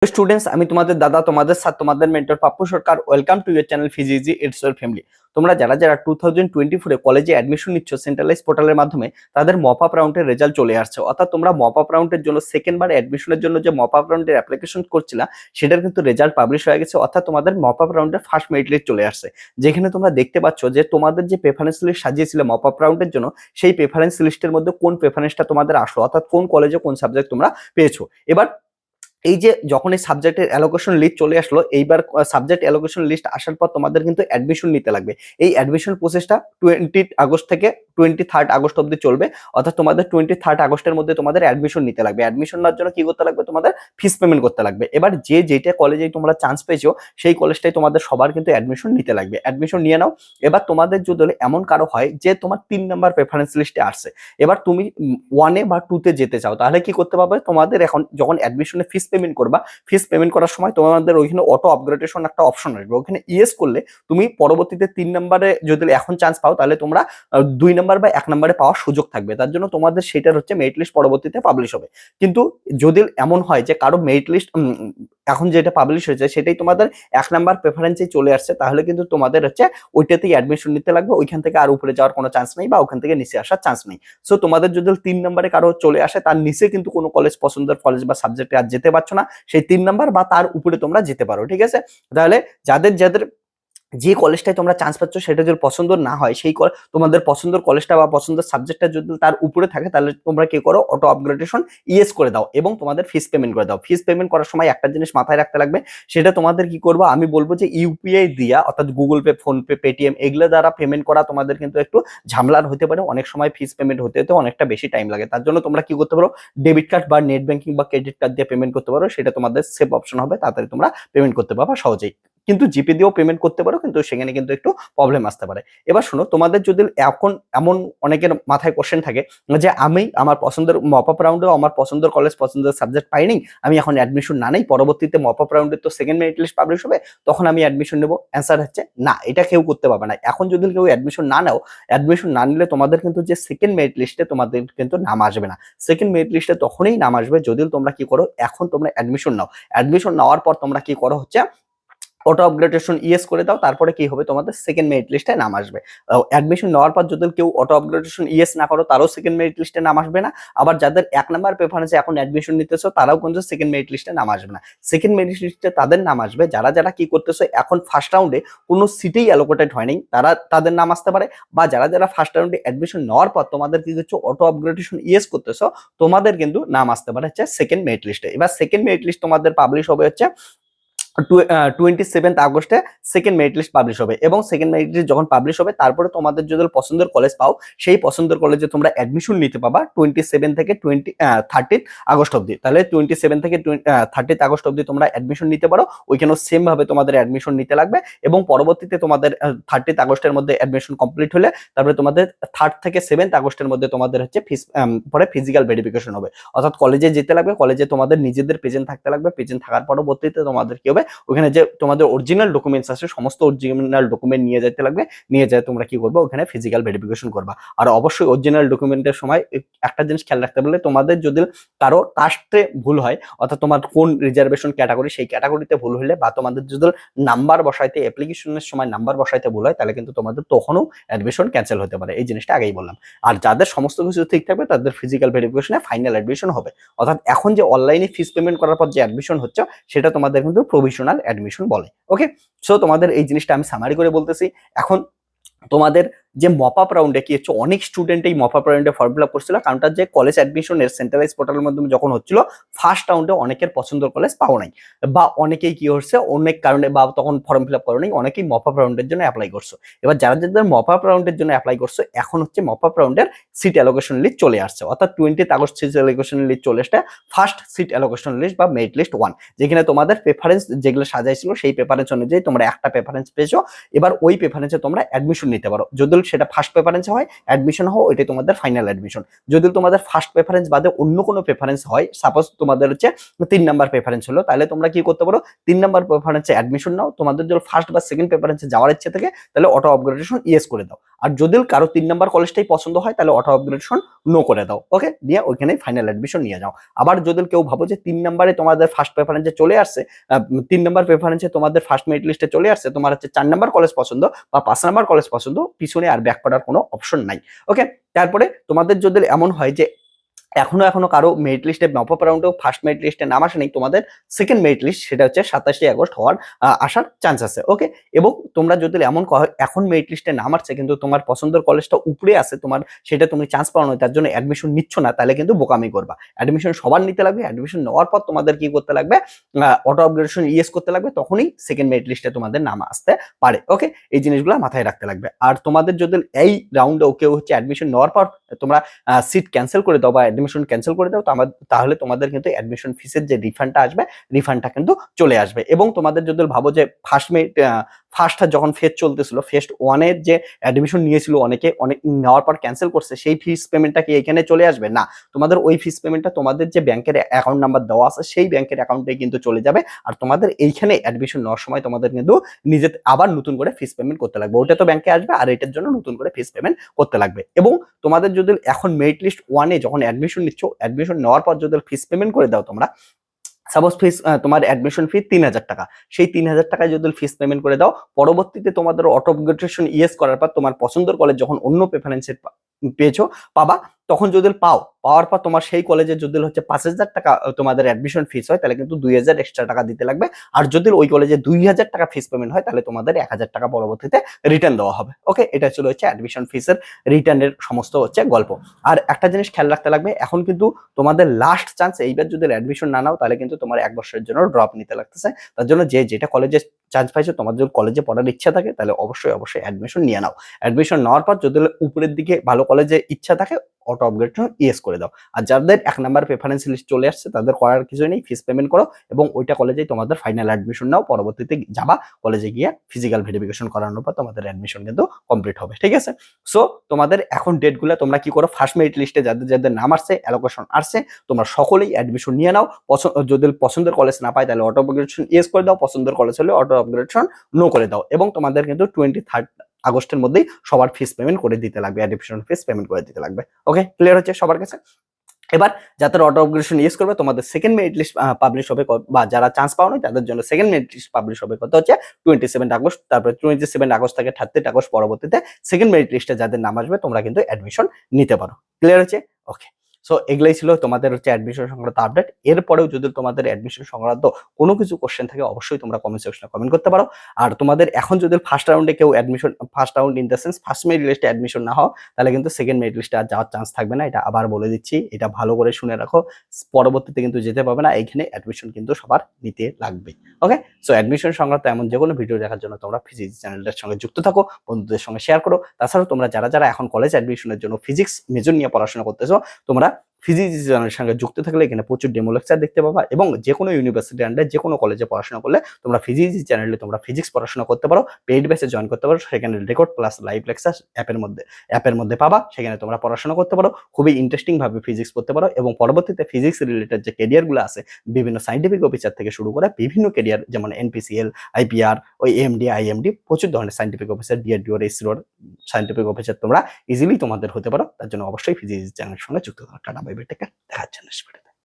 Students, আমি তোমাদের দাদা, তোমাদের স্যার, তোমাদের mentor Pappu Sarkar. Welcome to your channel ফিজিজি ইটস ইউর ফ্যামিলি। তোমরা যারা যারা 2024 কলেজে অ্যাডমিশন নিচ্ছ সেন্ট্রালাইজ পোর্টালের মাধ্যমে, তাদের মপ আপ রাউন্ডের রেজাল্ট চলে আসছে। অর্থাৎ তোমরা মপ আপ রাউন্ডের জন্য সেকেন্ড বার অ্যাডমিশনের জন্য যে মপ আপ রাউন্ডের অ্যাপ্লিকেশন করছিলা, সেটার কিন্তু রেজাল্ট পাবলিশ হয়ে গেছে। অর্থাৎ তোমাদের মপ আপ রাউন্ডের ফার্স্ট মেরিট লিস্ট চলে আসছে, যেখানে তোমরা দেখতে পাচ্ছ যে তোমাদের যে প্রেফারেন্স লিস্ট সাজিয়েছিলে মপ আপ রাউন্ডের জন্য, সেই প্রেফারেন্স লিস্টের মধ্যে কোন প্রেফারেন্সটা তোমাদের আসলো, অর্থাৎ কোন কলেজে কোন সাবজেক্ট তোমরা পেয়েছো। এবার এই যে যখন এই সাবজেক্টের অ্যালোকেশন লিস্ট চলে আসলো, এইবার সাবজেক্ট অ্যালোকেশন লিস্ট আসার পর তোমাদের কিন্তু অ্যাডমিশন নিতে লাগবে। এই অ্যাডমিশন প্রসেসটা 20 আগস্ট থেকে 23 আগস্ট অব্দি চলবে। অর্থাৎ তোমাদের 23 আগস্টের মধ্যে তোমাদের অ্যাডমিশন নিতে লাগবে। অ্যাডমিশন নেওয়ার জন্য কি করতে লাগবে, তোমাদের ফিস পেমেন্ট করতে লাগবে। এবার যে যেটা কলেজে তোমরা চান্স পেয়েছো, সেই কলেজটাই তোমাদের সবার কিন্তু অ্যাডমিশন নিতে লাগবে। অ্যাডমিশন নিয়ে নাও। এবার তোমাদের যদি এমন কারো হয় যে তোমার 3 নাম্বার প্রেফারেন্স লিস্টে আসছে, এবার তুমি 1-এ বা 2-তে যেতে চাও, তাহলে কি করতে পারবে, তোমাদের এখন যখন অ্যাডমিশনে ফিস পেমেন্ট করবা, ফিস পেমেন্ট করার সময় তোমাদের ওইখানে অটো আপগ্রেডেশন একটা অপশন আসবে। ওখানে ইয়েস করলে তুমি পরবর্তীতে 3 নাম্বারে যদি এখন চান্স পাও, তাহলে তোমরা 2 নাম্বার বা 1 নাম্বারে পাওয়ার সুযোগ থাকবে। তার জন্য তোমাদের সেটার হচ্ছে মেরিট লিস্ট পরবর্তীতে পাবলিশ হবে। কিন্তু যদি এমন হয় যে কারো মেরিট লিস্ট এখন যেটা পাবলিশ হয়েছে সেটাই তোমাদের 1 নাম্বার প্রেফারেন্সে চলে আসছে, তাহলে কিন্তু তোমাদের হচ্ছে ওইটাতেই অ্যাডমিশন নিতে লাগবে। ওইখান থেকে আর উপরে যাওয়ার কোনো চান্স নেই, বা ওখান থেকে নিচে আসার চান্স নেই। সো তোমাদের যদি 3 নাম্বারে কারো চলে আসে, তার নিচে কিন্তু কোনো কলেজ, পছন্দের কলেজ বা সাবজেক্টে আর যেতে পারছো না, সেই 3 নাম্বার বা তার উপরে তোমরা যেতে পারো। ঠিক আছে? তাহলে যাদের যাদের যে কলেজটায় তোমরা চান্স পাচ্ছ সেটা যদি পছন্দ না হয়, সেই তোমাদের পছন্দের কলেজটা বা পছন্দের সাবজেক্টটা যদি তার উপরে থাকে, তাহলে তোমরা কি করো, অটো আপগ্রেডেশন ইয়েস করে দাও এবং তোমাদের ফিস পেমেন্ট করে দাও। ফিস পেমেন্ট করার সময় একটা জিনিস মাথায় রাখতে লাগবে, সেটা তোমাদের কি করবো, আমি বলবো যে ইউপিআই দিয়া, অর্থাৎ গুগল পে, ফোনপে, পেটিএম, এগুলো দ্বারা পেমেন্ট করা তোমাদের কিন্তু একটু ঝামেলার হতে পারে। অনেক সময় ফিস পেমেন্ট হতে হতে অনেকটা বেশি টাইম লাগে। তার জন্য তোমরা কি করতে পারো, ডেবিট কার্ড বা নেট ব্যাংকিং বা ক্রেডিট কার্ড দিয়ে পেমেন্ট করতে পারো। সেটা তোমাদের সেফ অপশন হবে, তাড়াতাড়ি তোমরা পেমেন্ট করতে পারবা সহজেই। কিন্তু জিপে দিয়েও পেমেন্ট করতে পারো, কিন্তু সেখানে কিন্তু একটু প্রবলেম আসতে পারে। এবার শোনো, তোমাদের যদি এখন এমন অনেকের মাথায় কোশ্চেন থাকে যে আমি আমার পছন্দের মপ আপ রাউন্ডেও আমার পছন্দের কলেজ, পছন্দের সাবজেক্ট পাইনি, আমি এখন অ্যাডমিশন না নেই, পরবর্তীতে মপ আপ রাউন্ডে তো সেকেন্ড মেরিট লিস্ট পাবলিশ হবে, তখন আমি অ্যাডমিশন নেবো। অ্যান্সার হচ্ছে না, এটা কেউ করতে পারবে না। এখন যদি কেউ অ্যাডমিশন না নাও, অ্যাডমিশন না নিলে তোমাদের কিন্তু যে সেকেন্ড মেরিট লিস্টে তোমাদের কিন্তু নাম আসবে না। সেকেন্ড মেরিট লিস্টে তখনই নাম আসবে যদি তোমরা কি করো, এখন তোমরা অ্যাডমিশন নাও। অ্যাডমিশন নেওয়ার পর তোমরা কি করো হচ্ছে অটো আপগ্রেডেশন ইয়েস করে দাও, তারপরে কি হবে, তোমাদের সেকেন্ড মেরিট লিস্টে নাম আসবে। অ্যাডমিশন নেওয়ার পর যদি কেউ অটো আপগ্রেডেশন ইয়েস না করো, তারও সেকেন্ড মেরিট লিস্টে নাম আসবে না। আবার যাদের 1 নাম্বার প্রেফারেন্সে এখন অ্যাডমিশন নিতেছো, তারাও কিন্তু সেকেন্ড মেরিট লিস্টে নাম আসবে না। সেকেন্ড মেরিট লিস্টে তাদের নাম আসবে যারা যারা কি করতেছো, এখন ফার্স্ট রাউন্ডে কোনো সিটেই অ্যালোকেটেড হয়নি, তারা, তাদের নাম আসতে পারে। বা যারা যারা ফার্স্ট রাউন্ডে অ্যাডমিশন নেওয়ার পর তোমাদের কি হচ্ছে, অটো আপগ্রেডেশন ইয়েস করতেছো, তোমাদের কিন্তু নাম আসতে পারে হচ্ছে সেকেন্ড মেরিট লিস্টে। এবার সেকেন্ড মেরিট লিস্ট তোমাদের পাবলিশ হবে হচ্ছে 27 আগস্টে সেকেন্ড মেরিট লিস্ট পাবলিশ হবে। এবং সেকেন্ড মেরিট লিস্ট যখন পাবলিশ হবে, তারপরে তোমাদের যদি পছন্দের কলেজ পাও, সেই পছন্দের কলেজে তোমরা অ্যাডমিশন নিতে পাবা 27 থেকে 30 আগস্ট অব্দি। তাহলে 27 থেকে 30 আগস্ট অব্দি তোমরা অ্যাডমিশন নিতে পারো। ওইখানেও সেম ভাবে তোমাদের অ্যাডমিশন নিতে লাগবে। এবং পরবর্তীতে তোমাদের 30 আগস্টের মধ্যে অ্যাডমিশন কমপ্লিট হলে, তারপরে তোমাদের 3 থেকে 7 আগস্টের মধ্যে তোমাদের হচ্ছে পরে ফিজিক্যাল ভেরিফিকেশন হবে। অর্থাৎ কলেজে যেতে লাগবে, কলেজে তোমাদের নিজেদের প্রেজেন্ট থাকতে লাগবে। প্রেজেন্ট থাকার পরবর্তীতে তোমাদের কি হবে, ওখানে যে তোমাদের অরিজিনাল ডকুমেন্টস আছে, সমস্ত অরিজিনাল ডকুমেন্ট নিয়ে যেতে লাগবে। নিয়ে যায় তোমরা কি করবে, ওখানে ফিজিক্যাল ভেরিফিকেশন করবা। আর অবশ্যই অরিজিনাল ডকুমেন্টের সময় একটা জিনিস খেয়াল রাখতে পারলে, তোমাদের যদি কারো কাস্টে ভুল হয়, অর্থাৎ তোমার কোন রিজার্ভেশন ক্যাটাগরি, সেই ক্যাটাগরিতে ভুল হলে, বা তোমাদের যদি নাম্বার বসাইতে, অ্যাপ্লিকেশনের সময় নাম্বার বসাইতে ভুল হয়, তাহলে কিন্তু তোমাদের তখনও অ্যাডমিশন ক্যান্সেল হতে পারে। এই জিনিসটা আগেই বললাম। আর যাদের সমস্ত কিছু ঠিক থাকবে, তাদের ফিজিক্যাল ভেরিফিকেশনে ফাইনাল অ্যাডমিশন হবে। অর্থাৎ এখন যে অনলাইনে ফিস পেমেন্ট করার পর যে অ্যাডমিশন হচ্ছে, সেটা তোমাদের কিন্তু প্রভিশনাল অ্যাডমিশন বলে। ওকে, সো তোমাদের এই জিনিসটা আমি সামারি করে বলতেছি। এখন তোমাদের যে মপ আপ রাউন্ডে কি হচ্ছে, অনেক স্টুডেন্ট এই মপ আপ রাউন্ডে ফর্ম ফিল আপ করছিল, কারণটা যে কলেজ অ্যাডমিশনের সেন্ট্রালাইজ পোর্টালের মাধ্যমে যখন হচ্ছিল, ফার্স্ট রাউন্ডে অনেকের পছন্দের কলেজ পাও নাই, বা অনেকেই কি হচ্ছে অনেক কারণে, বা তখন ফর্ম ফিল আপ করো নাই, অনেকেই মপ আপ রাউন্ডের জন্য অ্যাপ্লাই করছো। এবার যারা যাদের মপ আপ রাউন্ডের জন্য অ্যাপ্লাই করছো, এখন হচ্ছে মপ আপ রাউন্ডের সিট অ্যালোকেশন লিস্ট চলে আসছে। অর্থাৎ 20 আগস্ট সিট অ্যালোকেশন লিস্ট চলে আসছে, ফার্স্ট সিট অ্যালোকেশন লিস্ট বা মেরিট লিস্ট 1, যেখানে তোমাদের প্রেফারেন্স যেগুলো সাজাইছিল, সেই প্রেফারেন্স অনুযায়ী তোমরা একটা প্রেফারেন্স পেয়েছো। এবার ওই প্রেফারেন্সে তোমরা অ্যাডমিশন নিতে পারো। যদি সেটা ফার্স্ট প্রেফারেন্স হয়, অ্যাডমিশন হয়, ওইটাই তোমাদের ফাইনাল অ্যাডমিশন। যদি তোমাদের ফার্স্ট প্রেফারেন্স বাদে অন্য কোনো প্রেফারেন্স হয়, সাপোজ তোমাদের হচ্ছে 3 নাম্বার প্রেফারেন্স হলো, তাহলে তোমরা কি করতে পারো, 3 নাম্বার প্রেফারেন্সে অ্যাডমিশন নাও। তোমাদের যদি ফার্স্ট বা সেকেন্ড প্রেফারেন্সে যাওয়ার ইচ্ছে থাকে, তাহলে অটো আপগ্রেডেশন ইয়েস করে দাও। আর যদি কারো 3 নাম্বার কলেজটাই পছন্দ হয় তাহলে অটো আপগ্রেডেশন নো করে দাও, ওকে, দিয়ে ওইখানে ফাইনাল অ্যাডমিশন নিয়ে যাও। আবার যদি কেউ ভাবো যে 3 নাম্বারে তোমাদের ফার্স্ট প্রেফারেন্সে চলে আসছে, 3 নাম্বার প্রেফারেন্সে তোমাদের ফার্স্ট মেরিট লিস্টে চলে আসছে, তোমার হচ্ছে 4 নাম্বার কলেজ পছন্দ বা 5 নাম্বার কলেজ পছন্দ, পিছনে আর ব্যাক করার কোনো অপশন নাই, ওকে। তারপরে তোমাদের যদি এমন হয় যে এখনো কারো মেরিট লিস্টে নপআপ রাউন্ডেও ফার্স্ট মেরিট লিস্টে নাম আসে নাই, তোমাদের সেকেন্ড মেরিট লিস্ট সেটা হচ্ছে 27 আগস্ট হওয়ার আসার চান্স আছে, ওকে। এবং তোমরা যদি এমন এখন মেরিট লিস্টে নাম আসছে কিন্তু তোমার পছন্দের কলেজটা উপরে আছে, তোমার সেটা তুমি চান্স পাও না, তার জন্য অ্যাডমিশন নিচ্ছ না, তাহলে কিন্তু বোকামি করবা। অ্যাডমিশন সবার নিতে লাগবে, অ্যাডমিশন নেওয়ার পর তোমাদের কি করতে লাগবে, অটো আপগ্রেডেশন ইএস করতে লাগবে, তখনই সেকেন্ড মেরিট লিস্টে তোমাদের নাম আসতে পারে, ওকে। এই জিনিসগুলো মাথায় রাখতে লাগবে। আর তোমাদের যদি এই রাউন্ডেও কেউ হচ্ছে অ্যাডমিশন নেওয়ার পর তোমরা সিট ক্যান্সেল করে দাও বা অ্যাডমিশন ক্যান্সেল করে দাও, তাহলে তোমাদের কিন্তু অ্যাডমিশন ফিসের যে রিফান্ডটা আসবে, রিফান্ডটা কিন্তু চলে আসবে। এবং তোমাদের যদি ভাবো যে ফার্স্টটা যখন ফেজ চলতেছিল, ফেজ 1 এর যে অ্যাডমিশন নিয়েছিল অনেক নেওয়ার পর ক্যান্সেল করছে, সেই ফিস পেমেন্টটা কি এখানে চলে আসবে না, তোমাদের ওই ফিস পেমেন্টটা তোমাদের যে ব্যাংকের অ্যাকাউন্ট নাম্বার দেওয়া আছে সেই ব্যাংকের অ্যাকাউন্টে কিন্তু চলে যাবে। আর তোমাদের এইখানে অ্যাডমিশন নেওয়ার সময় তোমাদের কিন্তু নিজে আবার নতুন করে ফিস পেমেন্ট করতে লাগবে, ওটা তো ব্যাংকে আসবে আর এটার জন্য নতুন করে ফিস পেমেন্ট করতে লাগবে। এবং তোমাদের যদি এখন মেরিট লিস্ট 1 এ যখন অ্যাডমিশন নিচ্ছ, অ্যাডমিশন নেওয়ার পর যদি ফিস পেমেন্ট করে দাও তোমরা, সাপোজ ফিস তোমার অ্যাডমিশন ফি 3000 টাকা, সেই 3000 টাকায় যদি ফিস পেমেন্ট করে দাও, পরবর্তীতে তোমাদের অটো আপগ্রেডেশন ইএস করার পর তোমার পছন্দের কলেজ যখন অন্য প্রেফারেন্সের পেয়েছো পাবা, তখন যদি পাওয়ার পর তোমার সেই কলেজে যদি হচ্ছে 5000 টাকা তোমাদের অ্যাডমিশন ফিস হয়, তাহলে কিন্তু 2000 এক্সট্রা টাকা দিতে লাগবে। আর যদি ওই কলেজে 2000 টাকা ফিস পেমেন্ট হয়, তাহলে তোমাদের 1000 টাকা পরবর্তীতে রিটার্ন দেওয়া হবে, ওকে। এটা ছিল হচ্ছে অ্যাডমিশন ফিসের রিটার্নের সমস্ত হচ্ছে গল্প। আর একটা জিনিস খেয়াল রাখতে লাগবে, এখন কিন্তু তোমাদের লাস্ট চান্স, এইবার যদি অ্যাডমিশন না নাও তাহলে কিন্তু তোমার 1 বছরের জন্য ড্রপ নিতে লাগতেছে। তার জন্য যেটা কলেজে চান্স পাইছো, তোমার যদি কলেজে পড়ার ইচ্ছা থাকে তাহলে অবশ্যই অ্যাডমিশন নিয়ে নাও। অ্যাডমিশন নেওয়ার পর যদি উপরের দিকে ভালো কলেজে ইচ্ছা থাকে, অটো আপগ্রেডেশন ইএস করে দাও। আর যাদের 1 নাম্বার প্রেফারেন্স লিস্ট চলে আসছে তাদের করার কিছুই নেই, ফিস পেমেন্ট করো এবং ওইটা কলেজেই তোমাদের ফাইনাল অ্যাডমিশন নাও, পরবর্তীতে যাবা কলেজে গিয়ে ফিজিক্যাল ভেরিফিকেশন করানোর পর তোমাদের অ্যাডমিশন কিন্তু কমপ্লিট হবে, ঠিক আছে। সো তোমাদের এখন ডেটগুলো তোমরা কি করো, ফার্স্ট মেরিট লিস্টে যাদের নাম আসছে, অ্যালোকেশন আসছে, তোমরা সকলেই অ্যাডমিশন নিয়ে নাও। যদি পছন্দের কলেজ না পায় তাহলে অটো আপগ্রেডেশন ইএস করে দাও, পছন্দের কলেজ হলে অটো আপগ্রেডেশন নো করে দাও। এবং তোমাদের কিন্তু 23 আগস্টের মধ্যেই সবার ফিস পেমেন্ট করে দিতে লাগবে, অ্যাডমিশন ফিস পেমেন্ট করে দিতে লাগবে, ওকে। ক্লিয়ার হচ্ছে সবার কাছে? এবার যাদের অটো আপগ্রেডেশন ইউজ করবে, তোমাদের সেকেন্ড মেরিট লিস্ট পাবলিশ হবে, বা যারা চান্স পাও নাই তাদের জন্য সেকেন্ড মেরিট লিস্ট পাবলিশ হবে কত হচ্ছে 27 আগস্ট, তারপরে 27 আগস্ট থেকে 30 আগস্ট পরবর্তীতে সেকেন্ড মেরিট লিস্টে যাদের নাম আসবে তোমরা কিন্তু অ্যাডমিশন নিতে পারো। ক্লিয়ার হচ্ছে? ওকে। সো এগুলাই ছিল তোমাদের হচ্ছে অ্যাডমিশন সংক্রান্ত আপডেট। এরপরেও যদি তোমাদের অ্যাডমিশন সংক্রান্ত কোনো কিছু কোশ্চেন থাকে অবশ্যই তোমরা কমেন্ট সেকশনে কমেন্ট করতে পারো। আর তোমাদের এখন যদি ফার্স্ট রাউন্ডে কেউ admission, first round in the sense first merit লিস্টে অ্যাডমিশন না হয়, তাহলে কিন্তু সেকেন্ড মেরিট লিস্টে আর যাওয়ার চান্স থাকবে না, এটা আবার বলে দিচ্ছি, এটা ভালো করে শুনে রাখো, পরবর্তীতে কিন্তু যেতে পারবে না, এইখানে অ্যাডমিশন কিন্তু সবার নিতে লাগবে, ওকে। সো অ্যাডমিশন সংক্রান্ত এমন যে কোনো ভিডিও দেখার জন্য তোমরা ফিজিক্স চ্যানেলটার সঙ্গে যুক্ত থাকো, বন্ধুদের সঙ্গে শেয়ার করো। তাছাড়াও তোমরা যারা এখন কলেজ অ্যাডমিশনের জন্য ফিজিক্স মেজর নিয়ে পড়াশোনা করতেছো, তোমরা ফিজিক্স চ্যানেলের সঙ্গে যুক্ত থাকলে এখানে প্রচুর ডেমো লেকচার দেখতে পাবা, এবং যে কোনো ইউনিভার্সিটি আন্ডারে যে কোনো কলেজে পড়াশোনা করলে তোমরা ফিজিক্স চ্যানেলে তোমরা ফিজিক্স পড়াশোনা করতে পারো, পেইড ব্যাচে জয়েন করতে পারো, সেখানে রেকর্ড প্লাস লাইভ লেকচার অ্যাপের মধ্যে পাবা, সেখানে তোমরা পড়াশোনা করতে পারো, খুবই ইন্টারেস্টিং ভাবে ফিজিক্স পড়তে পারো, এবং পরবর্তীতে ফিজিক্স রিলেটেড যে ক্যারিয়ারগুলো আছে, বিভিন্ন সাইন্টিফিক অফিসার থেকে শুরু করে বিভিন্ন ক্যারিয়ার, যেমন এনপিসিএল, আইপিআর, ওই এমডি, আইএমডি, প্রচুর ধরনের সাইন্টিফিক অফিসার, ডিআরডিওর, ইসরোর সাইন্টিফিক অফিসার তোমরা ইজিলি তোমাদের হতে পারো। তার জন্য অবশ্যই ফিজিক্স চ্যানেলের সঙ্গে যুক্ত থাকো। Tata bye bye, take care, দেখা হচ্ছে নেক্সট ভিডিওতে।